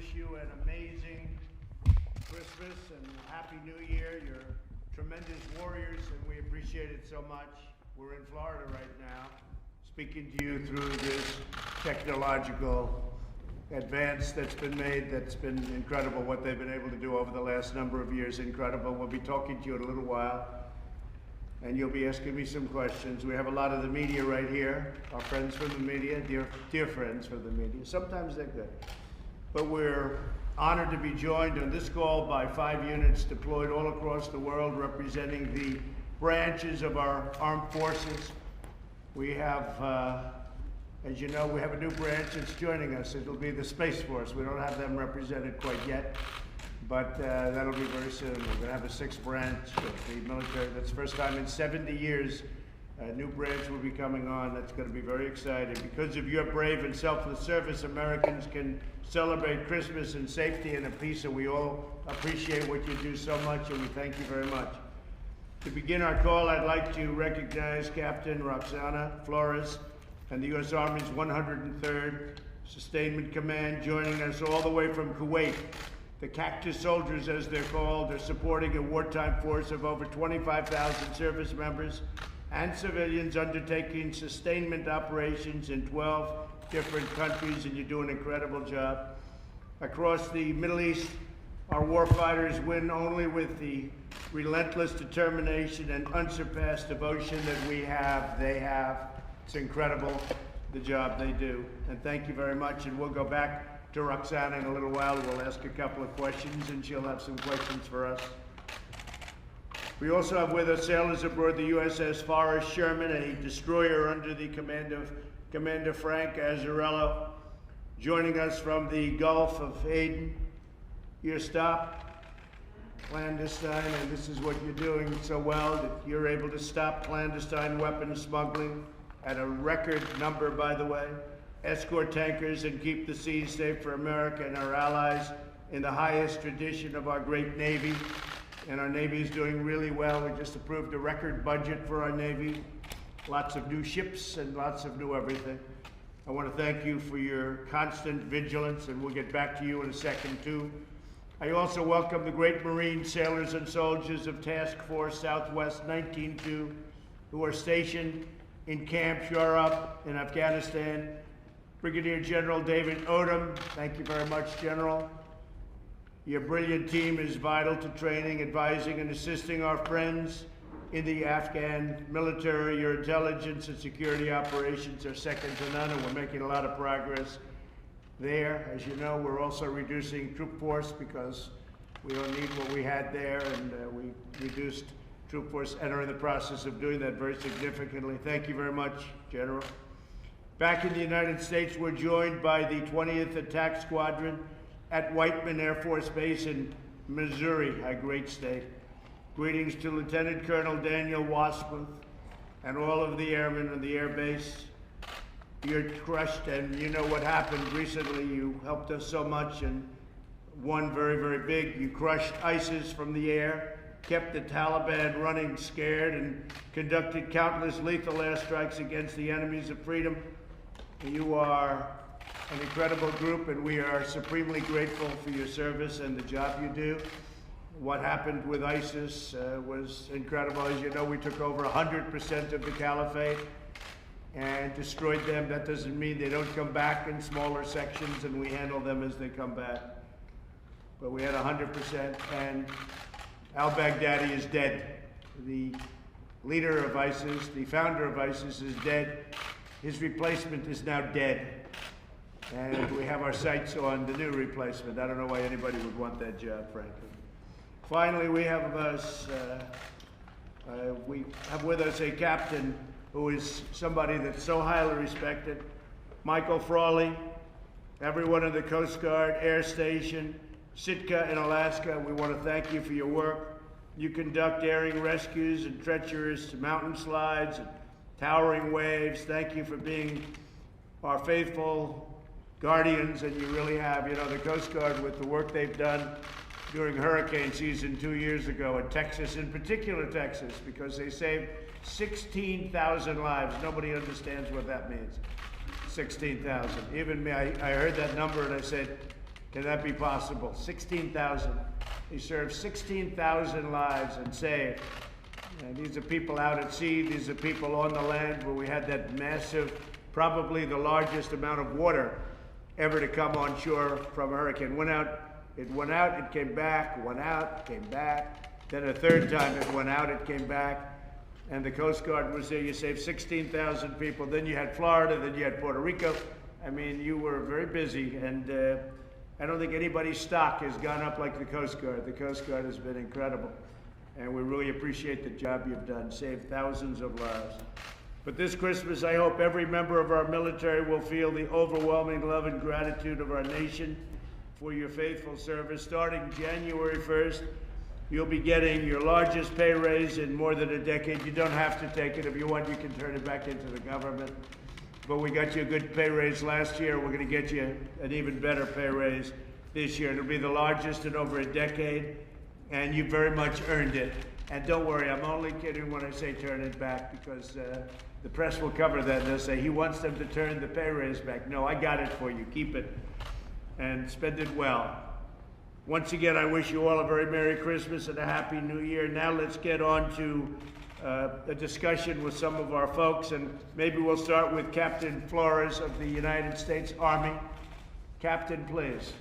wish you an amazing Christmas and Happy New Year. You're tremendous warriors, and we appreciate it so much. We're in Florida right now, speaking to you through this technological advance that's been made. That's been incredible what they've been able to do over the last number of years. Incredible. We'll be talking to you in a little while, and you'll be asking me some questions. We have a lot of the media right here, our friends from the media, dear friends from the media. Sometimes they're good. But we're honored to be joined on this call by 5 units deployed all across the world representing the branches of our armed forces. We have, as you know, we have a new branch that's joining us. It'll be the Space Force. We don't have them represented quite yet, but that'll be very soon. We're going to have a 6th branch of the military. That's the first time in 70 years a new branch will be coming on. That's going to be very exciting. Because of your brave and selfless service, Americans can celebrate Christmas in safety and in peace, and we all appreciate what you do so much, and we thank you very much. To begin our call, I'd like to recognize Captain Roxana Flores and the U.S. Army's 103rd Sustainment Command, joining us all the way from Kuwait. The Cactus Soldiers, as they're called, are supporting a wartime force of over 25,000 service members and civilians undertaking sustainment operations in 12 different countries, and you do an incredible job. Across the Middle East, our warfighters win only with the relentless determination and unsurpassed devotion that we have, they have. It's incredible, the job they do. And thank you very much, and we'll go back to Roxana in a little while. We'll ask a couple of questions, and she'll have some questions for us. We also have with us sailors aboard the USS Forrest Sherman, a destroyer under the command of Commander Frank Azzarello, joining us from the Gulf of Aden. You're stopped clandestine, and this is what you're doing so well, that you're able to stop clandestine weapons smuggling at a record number, by the way, escort tankers, and keep the seas safe for America and our allies in the highest tradition of our great Navy. And our Navy is doing really well. We just approved a record budget for our Navy. Lots of new ships and lots of new everything. I want to thank you for your constant vigilance, and we'll get back to you in a second, too. I also welcome the great Marine sailors and soldiers of Task Force Southwest 192 who are stationed in Camp Shore in Afghanistan. Brigadier General David Odom, thank you very much, General. Your brilliant team is vital to training, advising, and assisting our friends in the Afghan military. Your intelligence and security operations are second to none, and we're making a lot of progress there. As you know, we're also reducing troop force because we don't need what we had there, and we reduced troop force and are in the process of doing that very significantly. Thank you very much, General. Back in the United States, we're joined by the 20th Attack Squadron at Whiteman Air Force Base in Missouri, a great state. Greetings to Lieutenant Colonel Daniel Wasmuth and all of the airmen on the air base. You're crushed, and you know what happened recently. You helped us so much, and one very, very big. You crushed ISIS from the air, kept the Taliban running scared, and conducted countless lethal airstrikes against the enemies of freedom. You are an incredible group, and we are supremely grateful for your service and the job you do. What happened with ISIS was incredible. As you know, we took over 100% of the caliphate and destroyed them. That doesn't mean they don't come back in smaller sections, and we handle them as they come back. But we had 100%, and al-Baghdadi is dead. The leader of ISIS, the founder of ISIS, is dead. His replacement is now dead. And we have our sights on the new replacement. I don't know why anybody would want that job, frankly. Finally, we have with us a captain who is somebody that's so highly respected, Michael Frawley. Everyone in the Coast Guard Air Station, Sitka in Alaska, we want to thank you for your work. You conduct daring rescues and treacherous mountain slides and towering waves. Thank you for being our faithful guardians, and you really have. You know, the Coast Guard, with the work they've done during hurricane season 2 years ago in Texas, in particular Texas, because they saved 16,000 lives. Nobody understands what that means, 16,000. Even me, I heard that number and I said, Can that be possible? 16,000. He served 16,000 lives and saved. And these are people out at sea. These are people on the land where we had that massive, probably the largest amount of water ever to come on shore from a hurricane. It went out, it came back, went out, came back. Then a third time it went out, it came back. And the Coast Guard was there. You saved 16,000 people. Then you had Florida, then you had Puerto Rico. I mean, you were very busy, and I don't think anybody's stock has gone up like the Coast Guard. The Coast Guard has been incredible, and we really appreciate the job you've done, saved thousands of lives. But this Christmas, I hope every member of our military will feel the overwhelming love and gratitude of our nation for your faithful service. Starting January 1st, you'll be getting your largest pay raise in more than a decade. You don't have to take it. If you want, you can turn it back into the government. But we got you a good pay raise last year. We're going to get you an even better pay raise this year. It'll be the largest in over a decade, and you very much earned it. And don't worry, I'm only kidding when I say turn it back, because the press will cover that. They'll say, he wants them to turn the pay raise back. No, I got it for you. Keep it and spend it well. Once again, I wish you all a very Merry Christmas and a Happy New Year. Now let's get on to a discussion with some of our folks, and maybe we'll start with Captain Flores of the United States Army. Captain, please.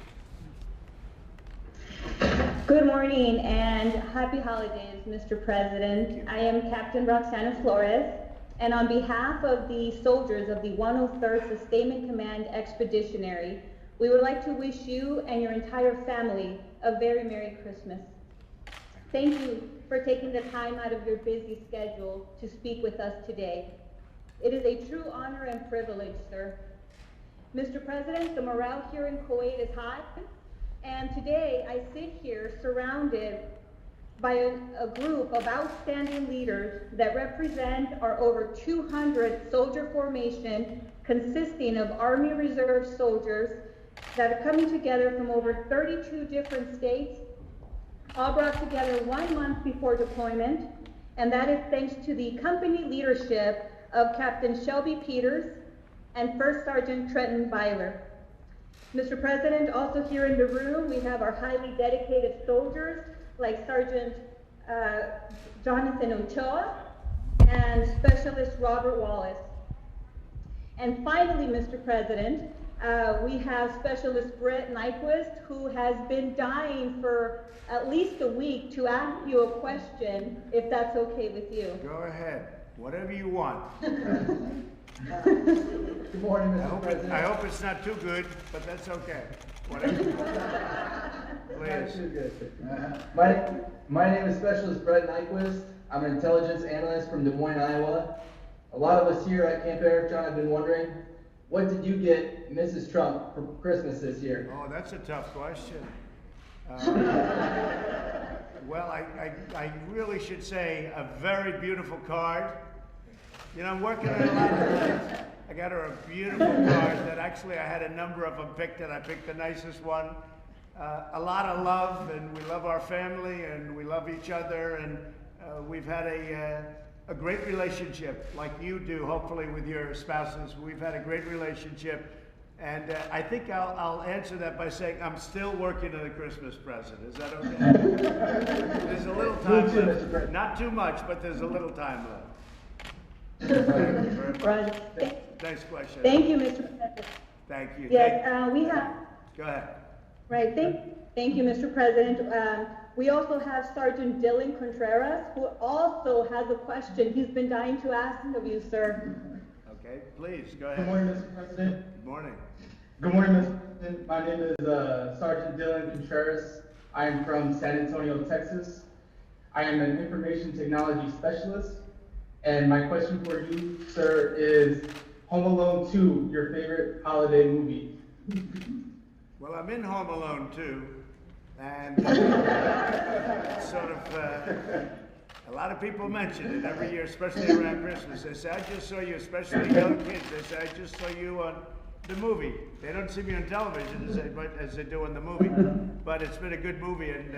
Good morning and happy holidays, Mr. President. I am Captain Roxana Flores, and on behalf of the soldiers of the 103rd Sustainment Command Expeditionary, we would like to wish you and your entire family a very Merry Christmas. Thank you for taking the time out of your busy schedule to speak with us today. It is a true honor and privilege, sir. Mr. President, the morale here in Kuwait is high, and today I sit here surrounded by a group of outstanding leaders that represent our over 200 soldier formation consisting of Army Reserve soldiers that are coming together from over 32 different states, all brought together 1 month before deployment, and that is thanks to the company leadership of Captain Shelby Peters and First Sergeant Trenton Byler. Mr. President, also here in the room, we have our highly dedicated soldiers like Sergeant Jonathan Ochoa and Specialist Robert Wallace. And finally, Mr. President, we have Specialist Brett Nyquist, who has been dying for at least a week to ask you a question, if that's okay with you. Go ahead, whatever you want. Good morning, Mr. President. I hope it's not too good, but that's okay. Whatever you want. Please. Not too good. My name is Specialist Brett Nyquist. I'm an intelligence analyst from Des Moines, Iowa. A lot of us here at Camp Eric John have been wondering, what did you get Mrs. Trump for Christmas this year? Oh, that's a tough question. Well, I really should say a very beautiful card. You know, I'm working on a lot of things. I got her a beautiful card that actually I had a number of them picked, and I picked the nicest one. A lot of love, and we love our family, and we love each other, and we've had a great relationship, like you do, hopefully, with your spouses. We've had a great relationship, and I think I'll answer that by saying I'm still working on a Christmas present. Is that okay? There's a little time left. Not too much, but there's a little time left. Right. Nice question. Thank you, Mr. President. Thank you. Yes, we have. Go ahead. Right. Thank you, Mr. President. We also have Sergeant Dylan Contreras, who also has a question he's been dying to ask of you, sir. Okay, please, go ahead. Good morning, Mr. President. Good morning. Good morning, Mr. President. My name is Sergeant Dylan Contreras. I am from San Antonio, Texas. I am an information technology specialist. And my question for you, sir, is Home Alone 2, your favorite holiday movie? Well, I'm in Home Alone 2, and sort of, a lot of people mention it every year, especially around Christmas. They say, I just saw you, especially young kids, they say, I just saw you on the movie. They don't see me on television as they do in the movie, but it's been a good movie, and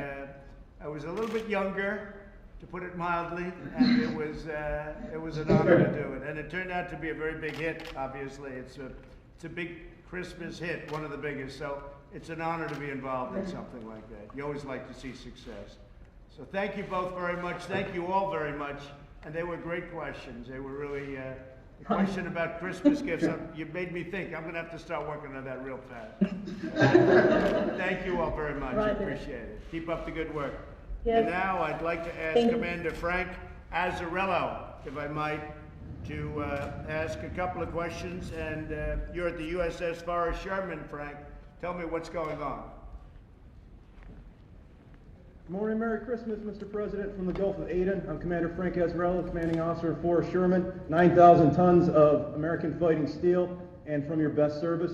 I was a little bit younger, to put it mildly, and it was an honor to do it. And it turned out to be a very big hit, obviously. It's a big Christmas hit, one of the biggest. So it's an honor to be involved in something like that. You always like to see success. So thank you both very much. Thank you all very much. And they were great questions. They were really, the question about Christmas gifts, you made me think. I'm going to have to start working on that real fast. Thank you all very much. I appreciate it. Keep up the good work. Yes. And now I'd like to ask Commander Frank Azzarello, if I might, to ask a couple of questions. And you're at the USS Forrest Sherman, Frank. Tell me what's going on. Good morning, Merry Christmas, Mr. President. From the Gulf of Aden, I'm Commander Frank Azzarello, Commanding Officer of Forrest Sherman, 9,000 tons of American fighting steel, and from your best service.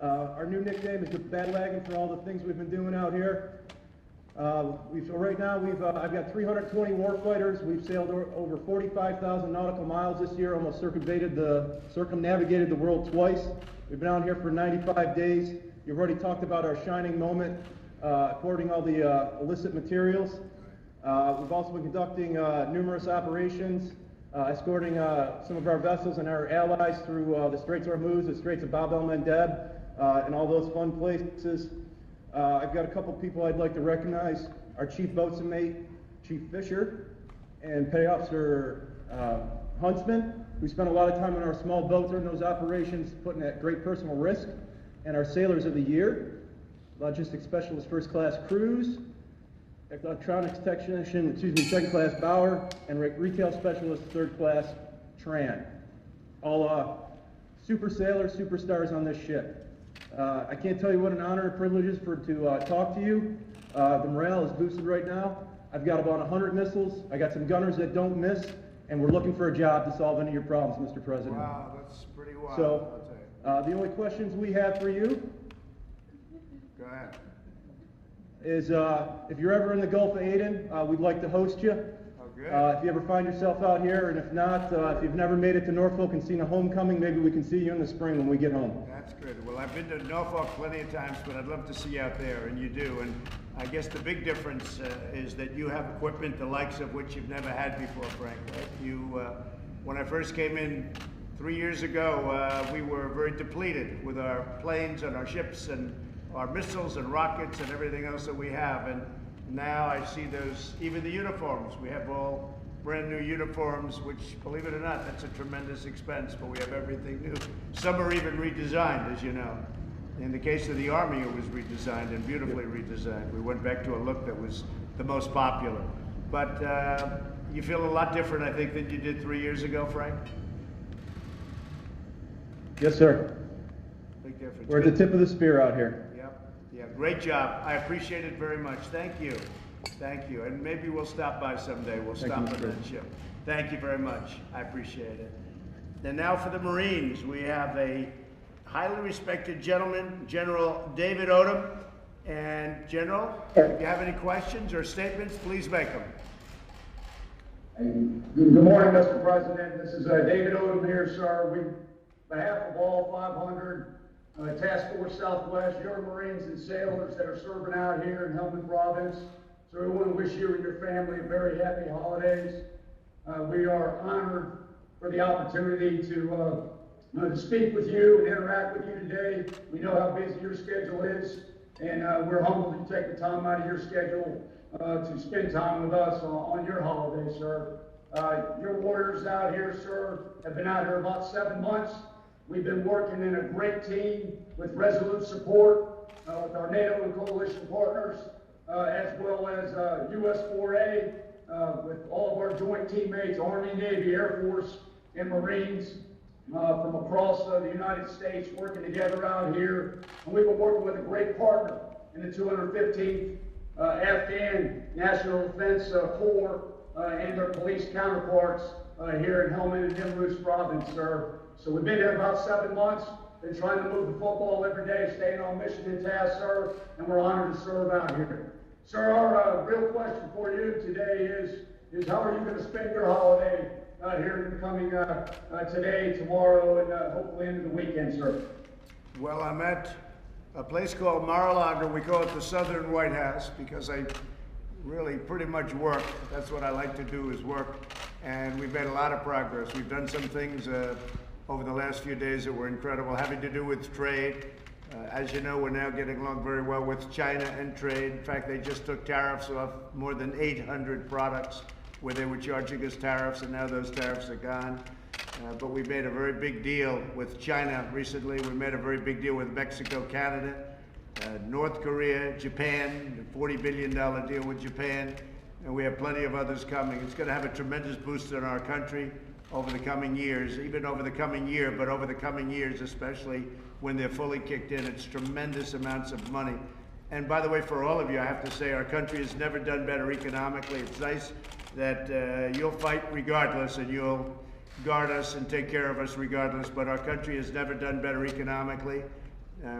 Our new nickname is the Bandwagon for all the things we've been doing out here. Right now, I've got 320 warfighters. We've sailed over 45,000 nautical miles this year, almost circumnavigated the world twice. We've been out here for 95 days. You've already talked about our shining moment, according all the illicit materials. We've also been conducting numerous operations, escorting some of our vessels and our allies through the Straits of Hormuz, the Straits of Bab el-Mandeb, and all those fun places. I've got a couple people I'd like to recognize. Our Chief Boatswain Mate, Chief Fisher, and Petty Officer Huntsman, who spent a lot of time on our small boats during those operations, putting at great personal risk, and our Sailors of the Year, Logistics Specialist First Class Cruz, Electronics Technician, Second Class Bauer, and Retail Specialist Third Class Tran. All super sailors, superstars on this ship. I can't tell you what an honor and privilege it is to talk to you. The morale is boosted right now. I've got about 100 missiles. I got some gunners that don't miss, and we're looking for a job to solve any of your problems, Mr. President. Wow, that's pretty wild. So, I'll tell you. the only questions we have for you Go ahead. is if you're ever in the Gulf of Aden, we'd like to host you. Oh, good. If you ever find yourself out here, and if not, if you've never made it to Norfolk and seen a homecoming, maybe we can see you in the spring when we get home. That's good. Well, I've been to Norfolk plenty of times, but I'd love to see you out there, and you do. And I guess the big difference is that you have equipment the likes of which you've never had before, Frank. Right? When I first came in 3 years ago, we were very depleted with our planes and our ships and our missiles and rockets and everything else that we have. And now I see those, even the uniforms. We have all brand new uniforms, which, believe it or not, that's a tremendous expense, but we have everything new. Some are even redesigned, as you know. In the case of the Army, it was redesigned and beautifully redesigned. We went back to a look that was the most popular. But you feel a lot different, I think, than you did 3 years ago, Frank? Yes, sir. Big difference. We're at the tip of the spear out here. Yeah, great job. I appreciate it very much. Thank you. Thank you. And maybe we'll stop by someday. We'll stop on that ship. Thank you very much. I appreciate it. And now for the Marines, we have a highly respected gentleman, General David Odom. And General, if you have any questions or statements, please make them. Good morning, Mr. President. This is David Odom here, sir. On behalf of all 500 Task Force Southwest, your Marines and sailors that are serving out here in Helmand Province, so we want to wish you and your family a very happy holidays. We are honored for the opportunity to speak with you and interact with you today. We know how busy your schedule is, and we're humbled to take the time out of your schedule to spend time with us on your holiday, sir. Your warriors out here, sir, have been out here about 7 months. We've been working in a great team with resolute support with our NATO and coalition partners, as well as US 4A, with all of our joint teammates, Army, Navy, Air Force, and Marines from across the United States working together out here. And we've been working with a great partner in the 215th Afghan National Defense Corps and their police counterparts here in Helmand and Nimruz Province, sir. So we've been here about 7 months, been trying to move the football every day, staying on mission and task, sir, and we're honored to serve out here. Sir, our real question for you today is how are you going to spend your holiday here in the coming today, tomorrow, and hopefully into the weekend, sir? Well, I'm at a place called Mar-a-Lago. We call it the Southern White House because I really pretty much work. That's what I like to do, is work. And we've made a lot of progress. We've done some things over the last few days that were incredible, having to do with trade. As you know, we're now getting along very well with China and trade. In fact, they just took tariffs off more than 800 products where they were charging us tariffs, and now those tariffs are gone. But we made a very big deal with China recently. We made a very big deal with Mexico, Canada, North Korea, Japan, a $40 billion deal with Japan, and we have plenty of others coming. It's going to have a tremendous boost in our country over the coming years, even over the coming year, but over the coming years, especially when they're fully kicked in. It's tremendous amounts of money. And by the way, for all of you, I have to say our country has never done better economically. It's nice that you'll fight regardless and you'll guard us and take care of us regardless, but our country has never done better economically.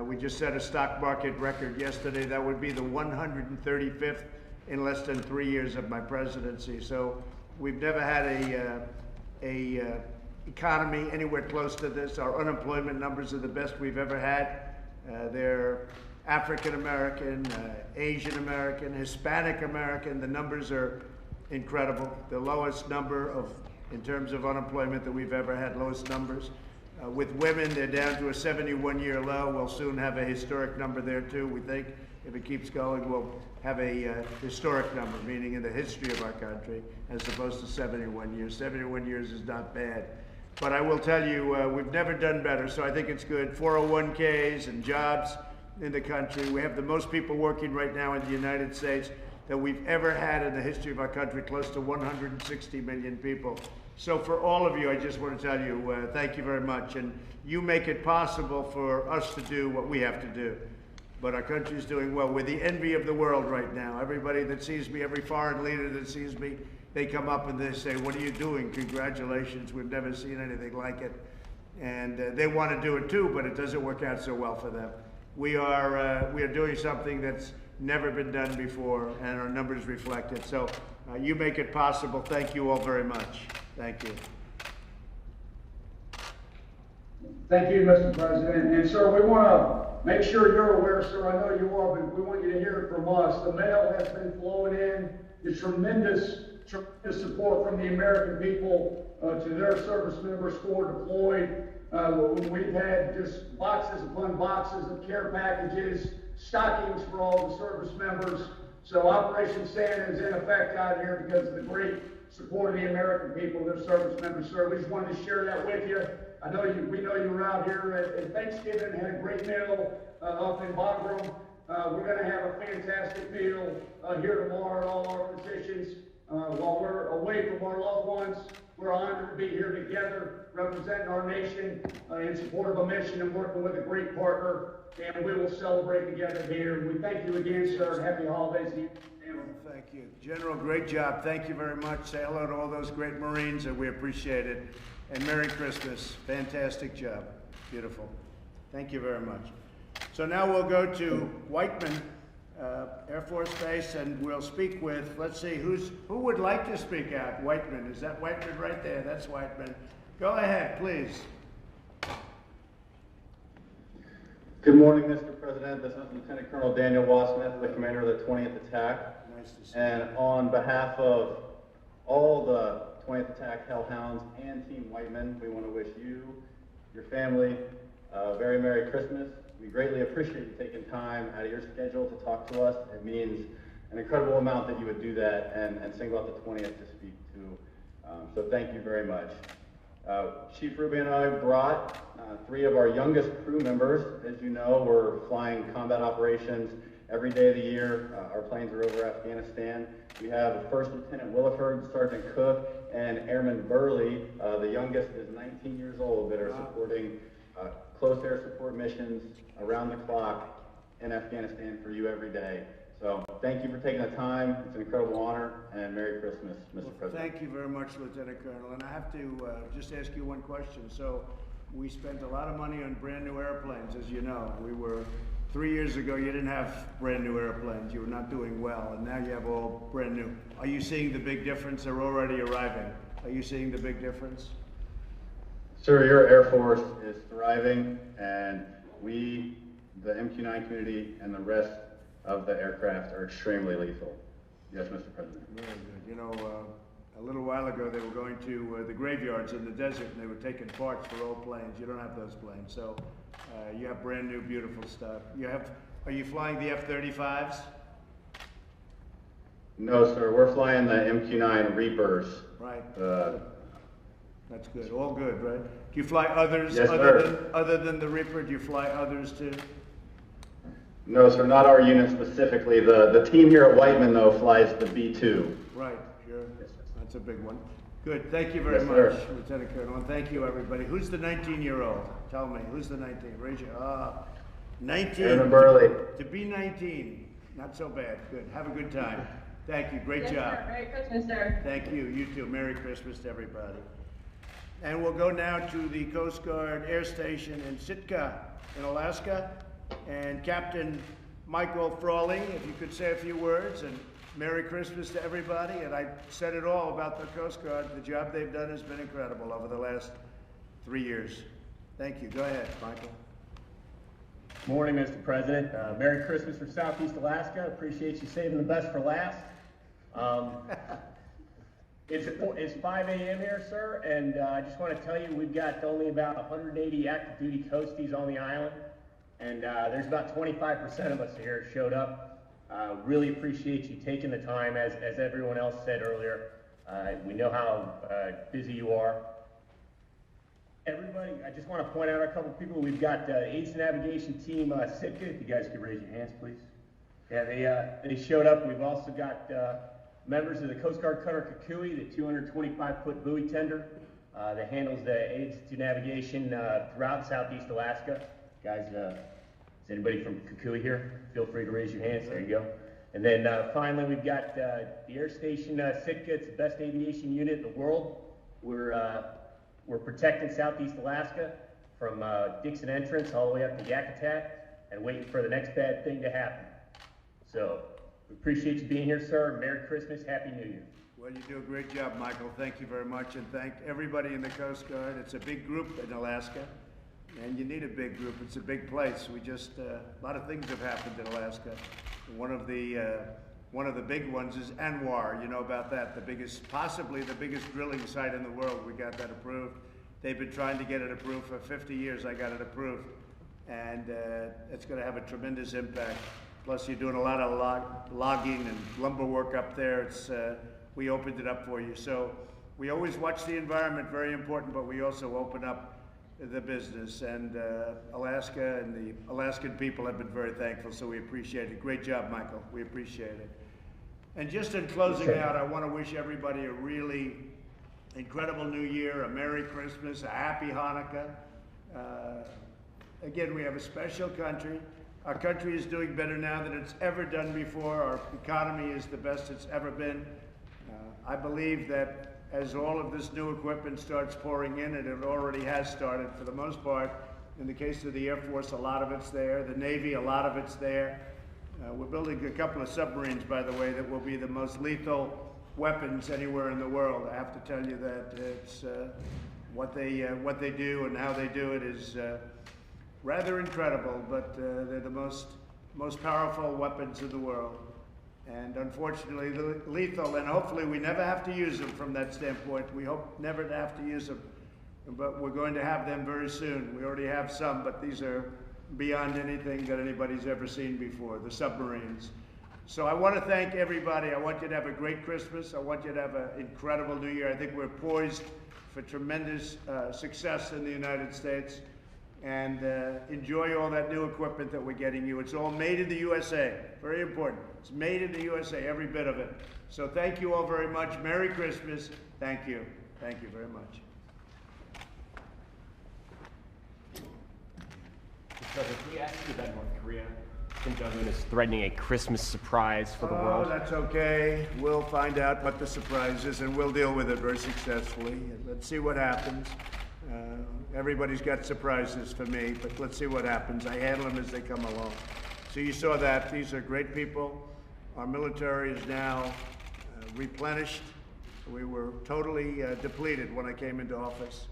We just set a stock market record yesterday. That would be the 135th in less than 3 years of my presidency. So we've never had a economy anywhere close to this. Our unemployment numbers are the best we've ever had. They're African American, Asian American, Hispanic American. The numbers are incredible. The lowest number in terms of unemployment that we've ever had, lowest numbers. With women, they're down to a 71-year low. We'll soon have a historic number there too. We think if it keeps going, we'll have a historic number, meaning in the history of our country, as opposed to 71 years. 71 years is not bad. But I will tell you, we've never done better, so I think it's good. 401ks and jobs in the country. We have the most people working right now in the United States that we've ever had in the history of our country, close to 160 million people. So for all of you, I just want to tell you, thank you very much. And you make it possible for us to do what we have to do. But our country is doing well. We're the envy of the world right now. Everybody that sees me, every foreign leader that sees me, they come up and they say, what are you doing? Congratulations, we've never seen anything like it. And they want to do it too, but it doesn't work out so well for them. We are doing something that's never been done before, and our numbers reflect it. So you make it possible. Thank you all very much. Thank you. Thank you, Mr. President. And sir, we want to make sure you're aware, sir, I know you are, but we want you to hear it from us. The mail has been flowing in. The tremendous support from the American people to their service members forward deployed. We've had just boxes upon boxes of care packages, stockings for all the service members. So Operation Santa is in effect out here because of the great support of the American people, their service members. Sir, we just wanted to share that with you. We know you were out here at Thanksgiving, had a great meal up in Bagram. We're going to have a fantastic meal here tomorrow at all our positions. While we're away from our loved ones, we're honored to be here together, representing our nation in support of a mission and working with a great partner. And we will celebrate together here. We thank you again, sir, and happy holidays to you. Thank you. General, great job. Thank you very much. Say hello to all those great Marines, and we appreciate it. And Merry Christmas. Fantastic job. Beautiful. Thank you very much. So now we'll go to Whiteman Air Force Base, and we'll speak with, let's see, who would like to speak out? Whiteman. Is that Whiteman right there? That's Whiteman. Go ahead, please. Good morning, Mr. President. This is Lieutenant Colonel Daniel Wassmith, the commander of the 20th Attack. Nice to see and you. On behalf of all the 20th Attack Hellhounds and Team Whiteman, we want to wish you, your family, a very Merry Christmas. We greatly appreciate you taking time out of your schedule to talk to us. It means an incredible amount that you would do that and single out the 20th to speak to. So thank you very much. Chief Ruby and I brought 3 of our youngest crew members. As you know, we're flying combat operations every day of the year. Our planes are over Afghanistan. We have First Lieutenant Williford, Sergeant Cook, and Airman Burley. The youngest is 19 years old, that are supporting close air support missions around the clock in Afghanistan for you every day. So thank you for taking the time. It's an incredible honor, and Merry Christmas, Mr. President. Thank you very much, Lieutenant Colonel. And I have to just ask you one question. So we spent a lot of money on brand new airplanes, as you know. 3 years ago, you didn't have brand new airplanes. You were not doing well, and now you have all brand new. Are you seeing the big difference? They're already arriving. Are you seeing the big difference? Sir, your Air Force is thriving, and we, the MQ-9 community, and the rest of the aircraft are extremely lethal. Yes, Mr. President. Very good. You know, a little while ago they were going to the graveyards in the desert and they were taking parts for old planes. You don't have those planes, so you have brand new, beautiful stuff. Are you flying the F-35s? No, sir. We're flying the MQ-9 Reapers. Right. That's good. All good, right? Do you fly others Yes, other than the Reaper? Do you fly others too? No, sir. Not our unit specifically. The team here at Whiteman, though, flies the B-2. Right. Sure. Yes, sir. That's a big one. Good. Thank you very Yes, much, sir. Lieutenant Colonel. And thank you, everybody. Who's the 19-year-old? Tell me. Who's the 19? Raise your 19. Airman Burley. To be 19. Not so bad. Good. Have a good time. Thank you. Great Yes, job. sir. Merry Christmas, sir. Thank you. You too. Merry Christmas to everybody. And we'll go now to the Coast Guard Air Station in Sitka, in Alaska. And Captain Michael Frawley, if you could say a few words, and Merry Christmas to everybody. And I said it all about the Coast Guard. The job they've done has been incredible over the last 3 years. Thank you. Go ahead, Michael. Morning, Mr. President. Merry Christmas from Southeast Alaska. Appreciate you saving the best for last. It's 5 a.m. here, sir, and I just want to tell you we've got only about 180 active duty coasties on the island, and there's about 25% of us here showed up. Really appreciate you taking the time, as everyone else said earlier. We know how busy you are. Everybody, I just want to point out a couple people. We've got Aids to Navigation Team Sitka. If you guys could raise your hands, please. Yeah, they showed up. We've also got members of the Coast Guard cutter Kukui, the 225-foot buoy tender that handles the aids to navigation throughout Southeast Alaska. Guys, is anybody from Kukui here? Feel free to raise your hands. There you go. And then finally, we've got the Air Station Sitka. It's the best aviation unit in the world. We're protecting Southeast Alaska from Dixon Entrance all the way up to Yakutat and waiting for the next bad thing to happen. So, we appreciate you being here, sir. Merry Christmas, Happy New Year. Well, you do a great job, Michael. Thank you very much, and thank everybody in the Coast Guard. It's a big group in Alaska, and you need a big group. It's a big place. A lot of things have happened in Alaska. One of the big ones is Anwar. You know about that? Possibly the biggest drilling site in the world. We got that approved. They've been trying to get it approved for 50 years. I got it approved, and it's going to have a tremendous impact. Plus, you're doing a lot of logging and lumber work up there. We opened it up for you. So we always watch the environment, very important, but we also open up the business. And Alaska and the Alaskan people have been very thankful, so we appreciate it. Great job, Michael. We appreciate it. And just in closing out, I want to wish everybody a really incredible New Year, a Merry Christmas, a Happy Hanukkah. Again, we have a special country. Our country is doing better now than it's ever done before. Our economy is the best it's ever been. I believe that as all of this new equipment starts pouring in, and it already has started for the most part, in the case of the Air Force, a lot of it's there. The Navy, a lot of it's there. We're building a couple of submarines, by the way, that will be the most lethal weapons anywhere in the world. I have to tell you that it's what they do and how they do it is rather incredible, but they're the most powerful weapons in the world. And unfortunately, lethal, and hopefully we never have to use them from that standpoint. We hope never to have to use them, but we're going to have them very soon. We already have some, but these are beyond anything that anybody's ever seen before, the submarines. So I want to thank everybody. I want you to have a great Christmas. I want you to have an incredible New Year. I think we're poised for tremendous success in the United States. And enjoy all that new equipment that we're getting you. It's all made in the USA. Very important. It's made in the USA, every bit of it. So thank you all very much. Merry Christmas. Thank you. Thank you very much. Mr. President, can we ask you about North Korea? Kim Jong-un is threatening a Christmas surprise for the world. Oh, that's okay. We'll find out what the surprise is, and we'll deal with it very successfully. Let's see what happens. Everybody's got surprises for me, but let's see what happens. I handle them as they come along. So you saw that. These are great people. Our military is now replenished. We were totally depleted when I came into office.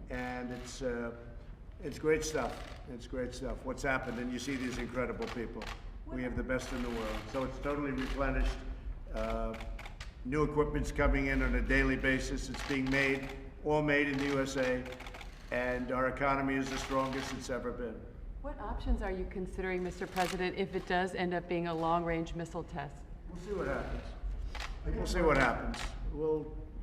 And it's great stuff. It's great stuff. What's happened, and you see these incredible people. We have the best in the world. So it's totally replenished. New equipment's coming in on a daily basis. It's being made, all made in the USA, and our economy is the strongest it's ever been. What options are you considering, Mr. President, if it does end up being a long-range missile test? We'll see what happens. We'll see what happens.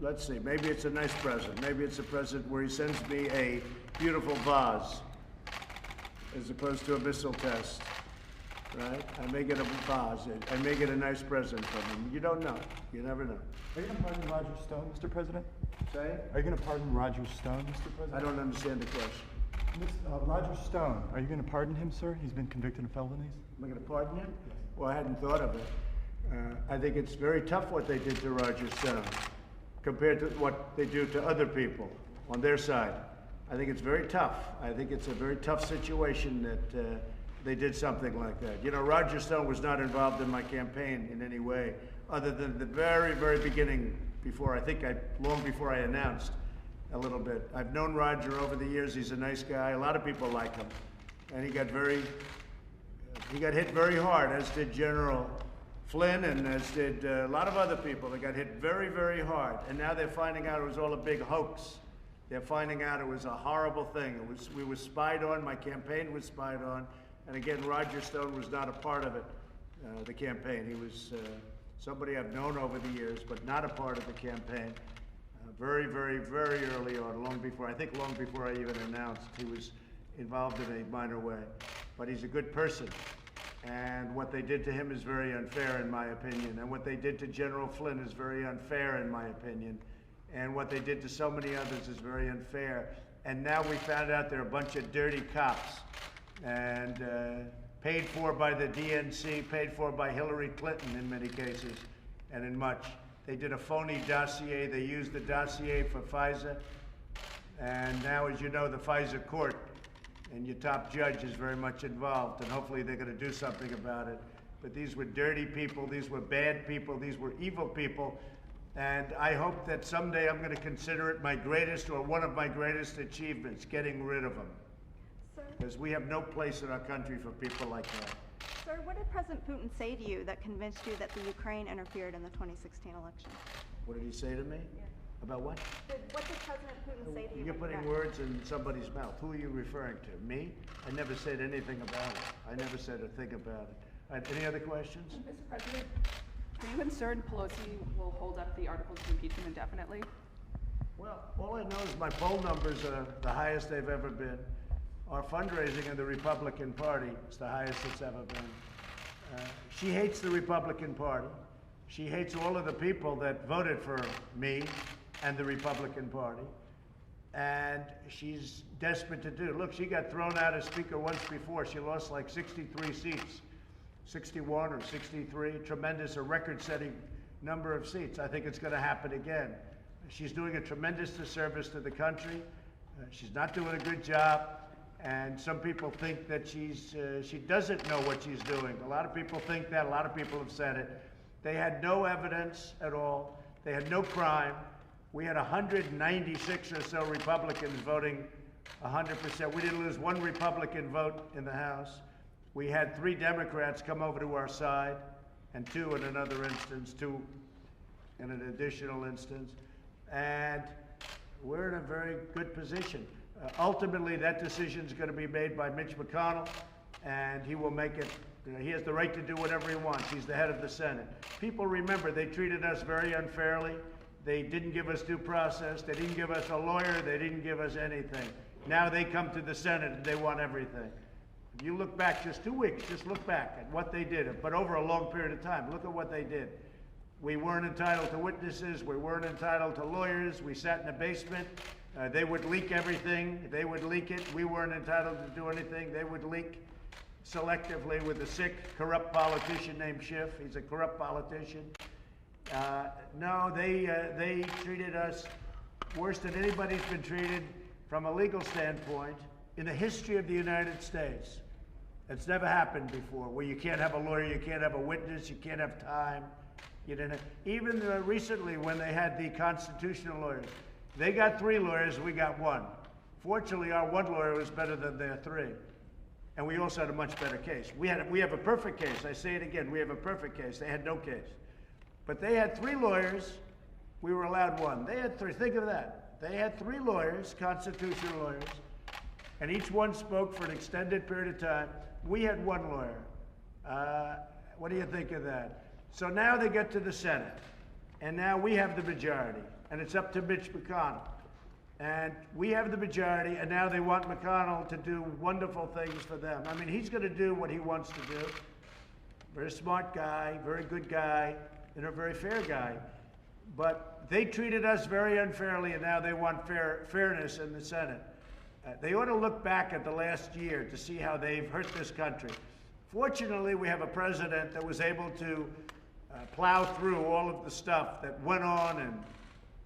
Let's see. Maybe it's a nice present. Maybe it's a present where he sends me a beautiful vase as opposed to a missile test, right? I may get a vase. I may get a nice present from him. You don't know. You never know. Are you going to pardon Roger Stone, Mr. President? Say? Are you going to pardon Roger Stone, Mr. President? I don't understand the question. Roger Stone, are you going to pardon him, sir? He's been convicted of felonies. Am I going to pardon him? Well, I hadn't thought of it. I think it's very tough what they did to Roger Stone compared to what they do to other people on their side. I think it's very tough. I think it's a very tough situation that they did something like that. You know, Roger Stone was not involved in my campaign in any way, other than the very, very beginning, long before I announced a little bit. I've known Roger over the years. He's a nice guy. A lot of people like him. And he got hit very hard, as did General Flynn, and as did a lot of other people. They got hit very, very hard. And now they're finding out it was all a big hoax. They're finding out it was a horrible thing. We were spied on. My campaign was spied on. And again, Roger Stone was not a part of it, the campaign. He was somebody I've known over the years, but not a part of the campaign. Very, very, very early on, long before I even announced, he was involved in a minor way. But he's a good person. And what they did to him is very unfair, in my opinion. And what they did to General Flynn is very unfair, in my opinion. And what they did to so many others is very unfair. And now we found out they're a bunch of dirty cops, and paid for by the DNC, paid for by Hillary Clinton in many cases, and in much. They did a phony dossier. They used the dossier for FISA. And now, as you know, the FISA court and your top judge is very much involved, and hopefully they're going to do something about it. But these were dirty people, these were bad people, these were evil people, and I hope that someday I'm going to consider it my greatest or one of my greatest achievements, getting rid of them. Because we have no place in our country for people like that. Sir, what did President Putin say to you that convinced you that the Ukraine interfered in the 2016 election? What did he say to me? Yeah. About what? What did President Putin say to you? You're putting words in somebody's mouth. Who are you referring to? Me? I never said anything about it. I never said a thing about it. All right, any other questions? Mr. President, are you concerned Pelosi will hold up the articles of impeachment indefinitely? Well, all I know is my poll numbers are the highest they've ever been. Our fundraising in the Republican Party is the highest it's ever been. She hates the Republican Party. She hates all of the people that voted for me and the Republican Party. And she's desperate to do. Look, she got thrown out as Speaker once before. She lost like 63 seats, 61 or 63, tremendous, a record-setting number of seats. I think it's going to happen again. She's doing a tremendous disservice to the country. She's not doing a good job. And some people think that she doesn't know what she's doing. A lot of people think that. A lot of people have said it. They had no evidence at all. They had no crime. We had 196 or so Republicans voting 100%. We didn't lose one Republican vote in the House. We had 3 Democrats come over to our side, and 2 in another instance, 2 in an additional instance. And we're in a very good position. Ultimately, that decision is going to be made by Mitch McConnell, and he will make it. He has the right to do whatever he wants. He's the head of the Senate. People remember they treated us very unfairly. They didn't give us due process. They didn't give us a lawyer. They didn't give us anything. Now they come to the Senate and they want everything. If you look back just 2 weeks, just look back at what they did, but over a long period of time, look at what they did. We weren't entitled to witnesses. We weren't entitled to lawyers. We sat in the basement. They would leak everything. They would leak it. We weren't entitled to do anything. They would leak selectively with a sick, corrupt politician named Schiff. He's a corrupt politician. No, they treated us worse than anybody's been treated from a legal standpoint in the history of the United States. It's never happened before, where you can't have a lawyer, you can't have a witness, you can't have time. You didn't have, even recently when they had the constitutional lawyers, they got 3 lawyers, we got 1. Fortunately, our 1 lawyer was better than their 3. And we also had a much better case. We have a perfect case. I say it again, we have a perfect case. They had no case. But they had 3 lawyers. We were allowed 1. They had 3. Think of that. They had 3 lawyers, constitutional lawyers, and each one spoke for an extended period of time. We had 1 lawyer. What do you think of that? So now they get to the Senate, and now we have the majority, and it's up to Mitch McConnell. And we have the majority, and now they want McConnell to do wonderful things for them. I mean, he's going to do what he wants to do. Very smart guy, very good guy, and a very fair guy. But they treated us very unfairly, and now they want fairness in the Senate. They ought to look back at the last year to see how they've hurt this country. Fortunately, we have a president that was able to plow through all of the stuff that went on and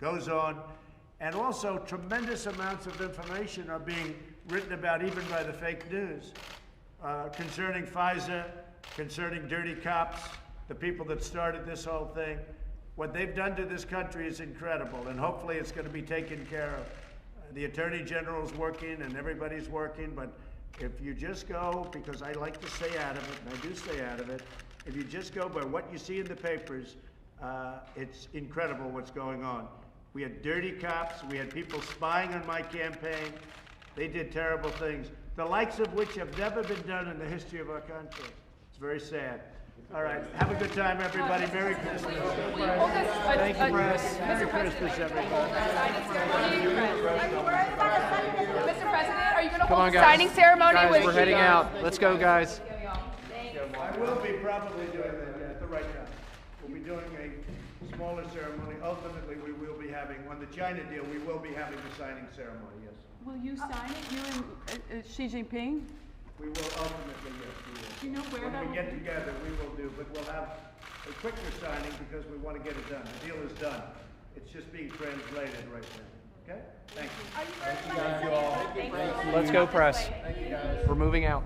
goes on. And also, tremendous amounts of information are being written about, even by the fake news, concerning FISA, concerning dirty cops, the people that started this whole thing. What they've done to this country is incredible, and hopefully it's going to be taken care of. The Attorney General's working, and everybody's working, but if you just go, because I like to stay out of it, and I do stay out of it, if you just go by what you see in the papers, it's incredible what's going on. We had dirty cops. We had people spying on my campaign. They did terrible things, the likes of which have never been done in the history of our country. It's very sad. All right. Have a good time, everybody. Merry Christmas. Thank you, Press. Merry Christmas, everybody. Mr. President, are you going to hold a signing ceremony? Guys, we're heading out. Let's go, guys. I will be probably doing that at the right time. We'll be doing a smaller ceremony. Ultimately, we will be having, on the China deal, we will be having the signing ceremony, yes. Will you sign it, you and Xi Jinping? We will ultimately, yes, we will. Do you know where that When we will get together, we will do, but we'll have a quicker signing because we want to get it done. The deal is done. It's just being translated right now. Okay? Thank you. Are you ready? Let's go, Press. We're moving out.